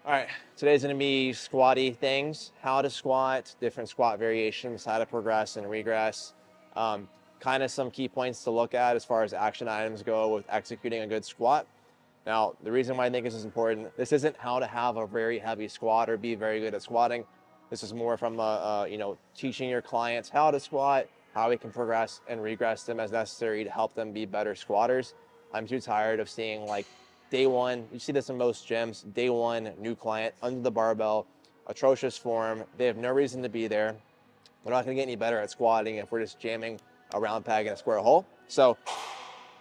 All right, today's gonna be squatty things, how to squat, different squat variations, how to progress and regress. Kind of some key points to look at as far as action items go with executing a good squat. Now, the reason why I think this is important, this isn't how to have a very heavy squat or be very good at squatting. This is more from, teaching your clients how to squat, how we can progress and regress them as necessary to help them be better squatters. I'm too tired of seeing like day one, you see this in most gyms, day one, new client, under the barbell, atrocious form. They have no reason to be there. They're not gonna get any better at squatting if we're just jamming a round peg in a square hole. So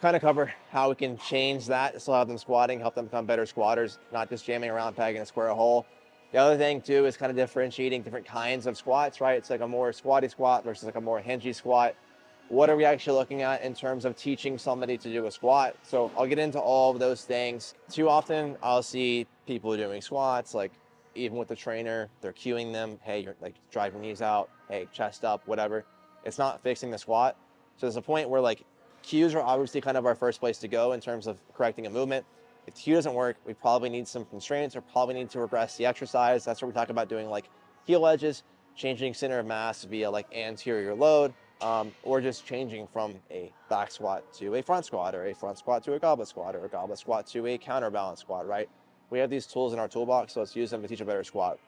kind of cover how we can change that, still have them squatting, help them become better squatters, not just jamming a round peg in a square hole. The other thing too is kind of differentiating different kinds of squats, right? It's like a more squatty squat versus like a more hingy squat. What are we actually looking at in terms of teaching somebody to do a squat? So I'll get into all of those things. Too often I'll see people doing squats, like even with the trainer, they're cueing them, hey, you're like drive your knees out, hey, chest up, whatever. It's not fixing the squat. So there's a point where like cues are obviously kind of our first place to go in terms of correcting a movement. If the cue doesn't work, we probably need some constraints or probably need to regress the exercise. That's where we talk about doing like heel edges, changing center of mass via like anterior load, or just changing from a back squat to a front squat, or a front squat to a goblet squat, or a goblet squat to a counterbalance squat, right? We have these tools in our toolbox, so let's use them to teach a better squat.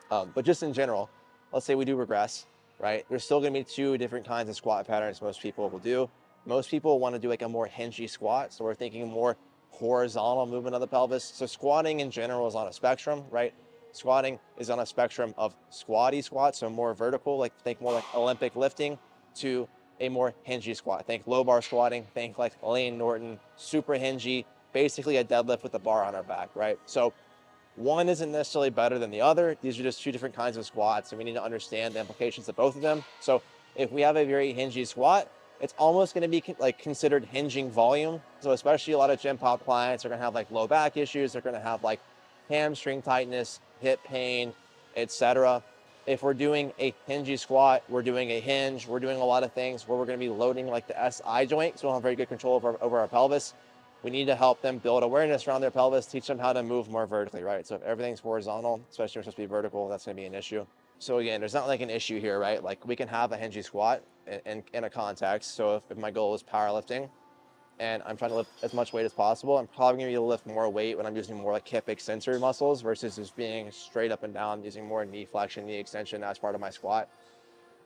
But just in general, let's say we do regress, right? There's still gonna be two different kinds of squat patterns most people will do. Most people wanna do like a more hingy squat, so we're thinking more horizontal movement of the pelvis. So squatting in general is on a spectrum, right? Squatting is on a spectrum of squatty squats, so more vertical, like think more like Olympic lifting, to a more hingy squat. Think low bar squatting, think like Lane Norton, super hingy, basically a deadlift with the bar on our back, right? So one isn't necessarily better than the other. These are just two different kinds of squats, and we need to understand the implications of both of them. So if we have a very hingy squat, it's almost going to be like considered hinging volume. So especially a lot of gym pop clients are going to have like low back issues. They're going to have like hamstring tightness, hip pain, etc. If we're doing a hingy squat, we're doing a hinge, we're doing a lot of things where we're going to be loading like the SI joint, so we don't have very good control over our pelvis. We need to help them build awareness around their pelvis, teach them how to move more vertically, right? So if everything's horizontal, especially if it's supposed to be vertical, that's going to be an issue. So again, there's not like an issue here, right? Like we can have a hingy squat in a context. So if my goal is powerlifting and I'm trying to lift as much weight as possible, I'm probably going to be able to lift more weight when I'm using more like hip extensor muscles versus just being straight up and down, using more knee flexion, knee extension as part of my squat.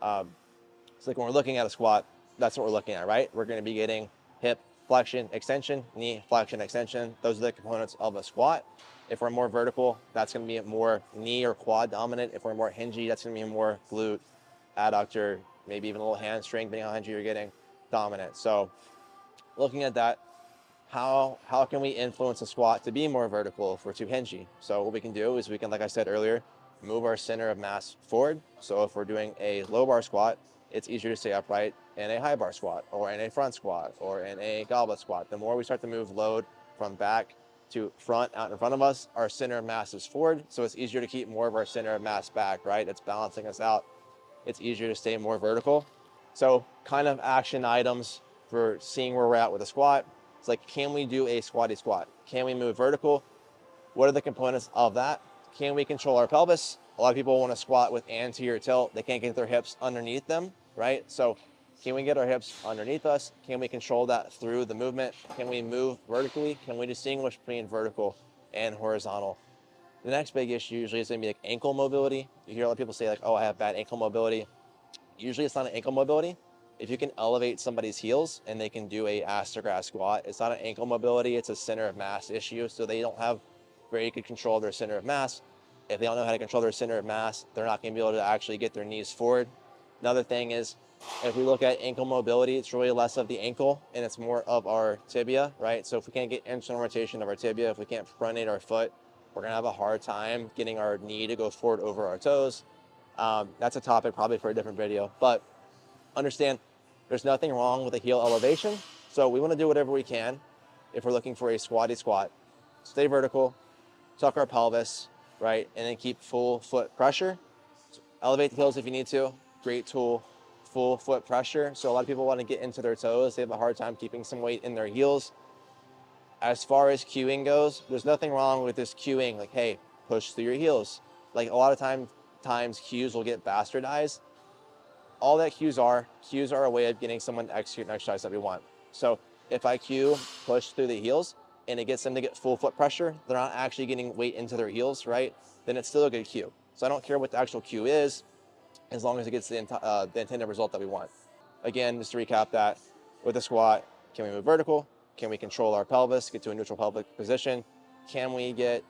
It's like when we're looking at a squat, that's what we're looking at, right? We're going to be getting hip flexion, extension, knee flexion, extension. Those are the components of a squat. If we're more vertical, that's going to be more knee or quad dominant. If we're more hingy, that's going to be more glute, adductor, maybe even a little hamstring, depending on how hingy you're getting, dominant. So looking at that, how can we influence a squat to be more vertical if we're too hingy? So what we can do is we can, like I said earlier, move our center of mass forward. So if we're doing a low bar squat, it's easier to stay upright in a high bar squat or in a front squat or in a goblet squat. The more we start to move load from back to front out in front of us, our center of mass is forward. So it's easier to keep more of our center of mass back, right? It's balancing us out. It's easier to stay more vertical. So kind of action items for seeing where we're at with a squat. It's like, can we do a squatty squat? Can we move vertical? What are the components of that? Can we control our pelvis? A lot of people want to squat with anterior tilt. They can't get their hips underneath them, right? So can we get our hips underneath us? Can we control that through the movement? Can we move vertically? Can we distinguish between vertical and horizontal? The next big issue usually is going to be like ankle mobility. You hear a lot of people say like, oh, I have bad ankle mobility. Usually it's not an ankle mobility. If you can elevate somebody's heels and they can do a ass to grass squat, it's not an ankle mobility, it's a center of mass issue. So they don't have very good control of their center of mass. If they don't know how to control their center of mass, they're not going to be able to actually get their knees forward. Another thing is, if we look at ankle mobility, it's really less of the ankle and it's more of our tibia, right? So if we can't get internal rotation of our tibia, if we can't pronate our foot, we're going to have a hard time getting our knee to go forward over our toes. That's a topic probably for a different video, but understand there's nothing wrong with a heel elevation. So we want to do whatever we can if we're looking for a squatty squat. Stay vertical, tuck our pelvis, right? And then keep full foot pressure. So elevate the heels if you need to. Great tool, full foot pressure. So a lot of people want to get into their toes. They have a hard time keeping some weight in their heels. As far as cueing goes, there's nothing wrong with this cueing. Like, hey, push through your heels. Like a lot of times cues will get bastardized. All that cues are a way of getting someone to execute an exercise that we want. So if I cue push through the heels and it gets them to get full foot pressure, they're not actually getting weight into their heels, right? Then it's still a good cue. So I don't care what the actual cue is, as long as it gets the intended result that we want. Again, just to recap that, with the squat, can we move vertical? Can we control our pelvis, get to a neutral pelvic position? Can we get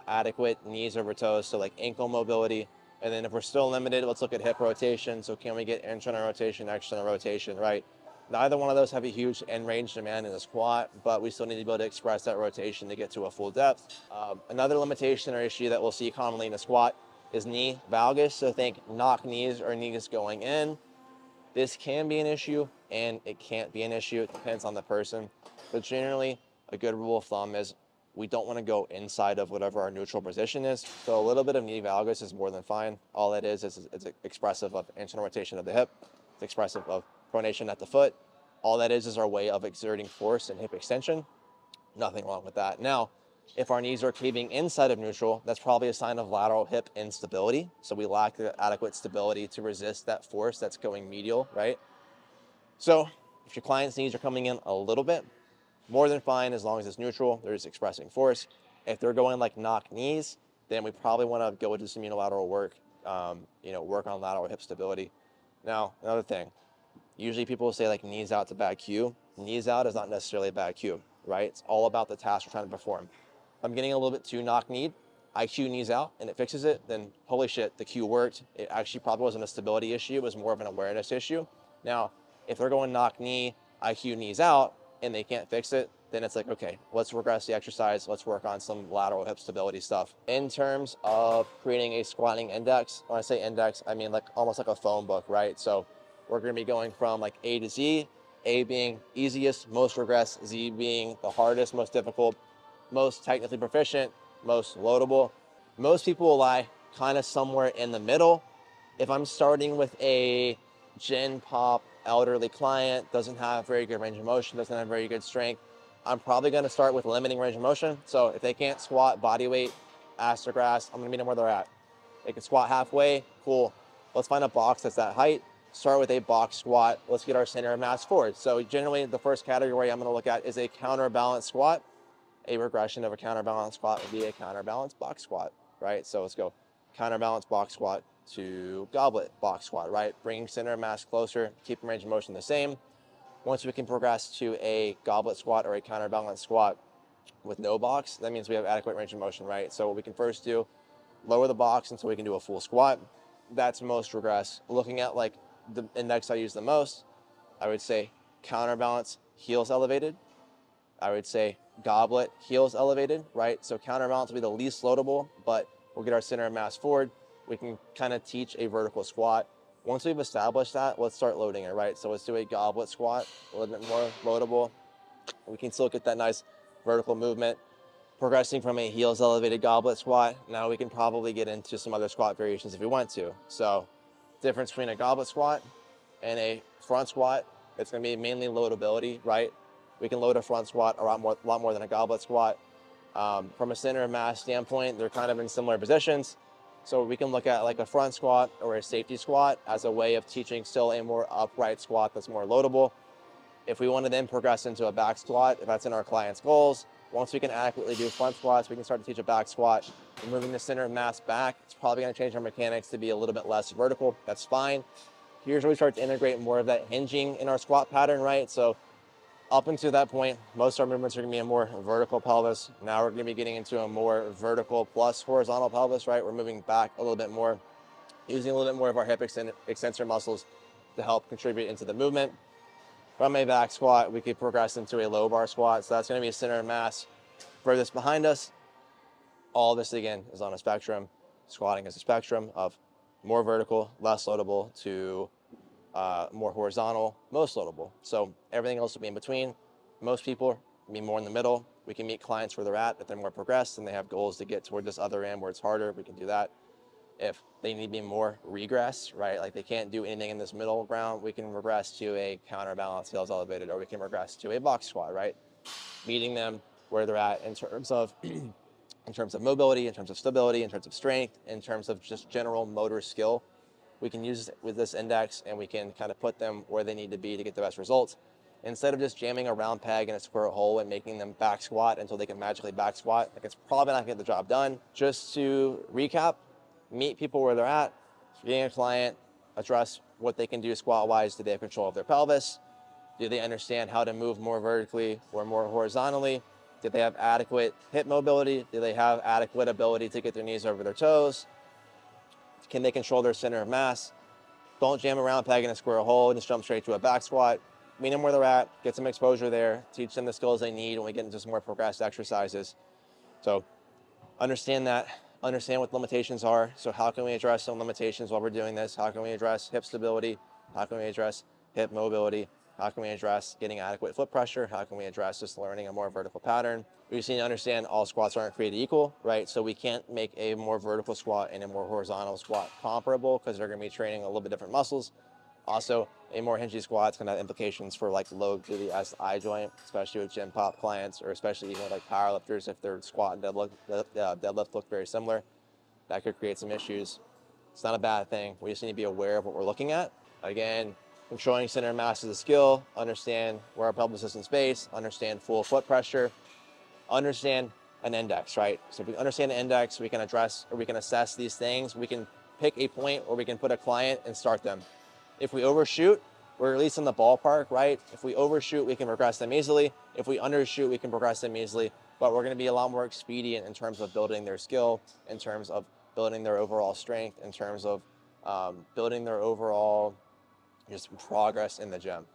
adequate knees over toes, so like ankle mobility? And then if we're still limited, let's look at hip rotation. So can we get internal rotation, external rotation, right? Neither one of those have a huge end range demand in the squat, but we still need to be able to express that rotation to get to a full depth. Another limitation or issue that we'll see commonly in a squat is knee valgus. So think knock knees or knees going in. This can be an issue and it can't be an issue. It depends on the person. But generally, a good rule of thumb is we don't want to go inside of whatever our neutral position is. So a little bit of knee valgus is more than fine. All it is it's expressive of internal rotation of the hip. It's expressive of pronation at the foot. All that is our way of exerting force and hip extension. Nothing wrong with that. Now, if our knees are caving inside of neutral, that's probably a sign of lateral hip instability. So we lack the adequate stability to resist that force that's going medial, right? So if your client's knees are coming in a little bit, more than fine as long as it's neutral, they're just expressing force. If they're going like knock knees, then we probably want to go into some unilateral work, work on lateral hip stability. Now, another thing, usually people will say like knees out to bad cue. Knees out is not necessarily a bad cue, right? It's all about the task we're trying to perform. If I'm getting a little bit too knock-kneed, I cue knees out and it fixes it, then holy shit, the cue worked. It actually probably wasn't a stability issue, it was more of an awareness issue. Now, if they're going knock-knee, I cue knees out and they can't fix it, then it's like, okay, let's regress the exercise, let's work on some lateral hip stability stuff. In terms of creating a squatting index, when I say index, I mean like almost like a phone book, right? So we're gonna be going from like A to Z, A being easiest, most regress, Z being the hardest, most difficult, most technically proficient, most loadable. Most people will lie kind of somewhere in the middle. If I'm starting with a gen pop elderly client, doesn't have very good range of motion, doesn't have very good strength, I'm probably going to start with limiting range of motion. So if they can't squat body weight, ass to grass, I'm going to meet them where they're at. They can squat halfway, cool. Let's find a box that's that height. Start with a box squat. Let's get our center of mass forward. So generally the first category I'm going to look at is a counterbalance squat. A regression of a counterbalance squat would be a counterbalance box squat, right? So let's go counterbalance box squat to goblet box squat, right? Bringing center of mass closer, keeping range of motion the same. Once we can progress to a goblet squat or a counterbalance squat with no box, that means we have adequate range of motion, right? So what we can first do, lower the box until we can do a full squat. That's most regress. Looking at like the index I use the most, I would say counterbalance, heels elevated. I would say goblet, heels elevated, right? So counterbalance will be the least loadable, but we'll get our center of mass forward. We can kind of teach a vertical squat. Once we've established that, let's start loading it, right? So let's do a goblet squat, a little bit more loadable. We can still get that nice vertical movement. Progressing from a heels elevated goblet squat, now we can probably get into some other squat variations if we want to. So difference between a goblet squat and a front squat, it's gonna be mainly loadability, right? We can load a front squat a lot more than a goblet squat. From a center of mass standpoint, they're kind of in similar positions. So we can look at like a front squat or a safety squat as a way of teaching still a more upright squat that's more loadable. If we want to then progress into a back squat, if that's in our client's goals, once we can adequately do front squats, we can start to teach a back squat. And moving the center of mass back, it's probably going to change our mechanics to be a little bit less vertical. That's fine. Here's where we start to integrate more of that hinging in our squat pattern, right? So up until that point, most of our movements are going to be a more vertical pelvis. Now we're going to be getting into a more vertical plus horizontal pelvis, right? We're moving back a little bit more, using a little bit more of our hip extensor muscles to help contribute into the movement. From a back squat, we could progress into a low bar squat. So that's going to be a center of mass furthest behind us. All this, again, is on a spectrum. Squatting is a spectrum of more vertical, less loadable, to more horizontal, most loadable. So everything else will be in between. Most people be more in the middle. We can meet clients where they're at. If they're more progressed and they have goals to get toward this other end where it's harder, we can do that. If they need to be more regress, right? Like they can't do anything in this middle ground, we can regress to a counterbalance heels elevated, or we can regress to a box squat, right? Meeting them where they're at in terms of in terms of mobility, in terms of stability, in terms of strength, in terms of just general motor skill. We can use it with this index and we can kind of put them where they need to be to get the best results. Instead of just jamming a round peg in a square hole and making them back squat until they can magically back squat, like it's probably not gonna get the job done. Just to recap, meet people where they're at, being a client, address what they can do squat wise. Do they have control of their pelvis? Do they understand how to move more vertically or more horizontally? Do they have adequate hip mobility? Do they have adequate ability to get their knees over their toes? Can they control their center of mass? Don't jam a round peg in a square hole and just jump straight to a back squat. Meet them where they're at, get some exposure there, teach them the skills they need when we get into some more progressed exercises. So understand that, understand what limitations are. So how can we address some limitations while we're doing this? How can we address hip stability? How can we address hip mobility? How can we address getting adequate foot pressure? How can we address just learning a more vertical pattern? We just need to understand all squats aren't created equal, right? So we can't make a more vertical squat and a more horizontal squat comparable because they're gonna be training a little bit different muscles. Also, a more hinged squat's gonna have implications for like low to the SI joint, especially with gym pop clients, or especially even like powerlifters if their squat and deadlift look very similar. That could create some issues. It's not a bad thing. We just need to be aware of what we're looking at. Again, controlling center of mass is a skill. Understand where our pelvis is in space. Understand full foot pressure. Understand an index, right? So if we understand the index, we can address or we can assess these things. We can pick a point or we can put a client and start them. If we overshoot, we're at least in the ballpark, right? If we overshoot, we can regress them easily. If we undershoot, we can progress them easily. But we're going to be a lot more expedient in terms of building their skill, in terms of building their overall strength, in terms of building their overall just progress in the gym.